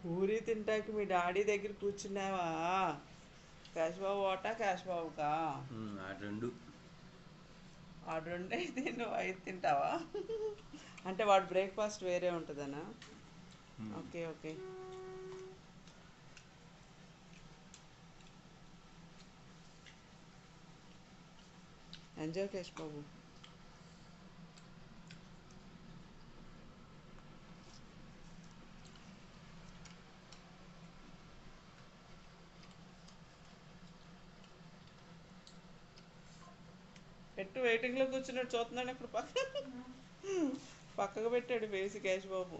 పూరి తింటాకి మీ daddy దగ్గర కూర్చున్నావా? కేశబాబు ఓటా కేశబాబుకా? ఆ రెండు. వాడు రెండు అయితే నువ్వు ఐదు తింటావా? అంటే వాడు బ్రేక్ఫాస్ట్ వేరే ఉంటుందనా? Okay okay. ఎంజాయ్ కేశబాబు. పెట్టు, వెయిటింగ్లో కూర్చున్నాడు, చూస్తున్నాడు అక్కడ పక్కకు పెట్టాడు వేసి కేశబాబు.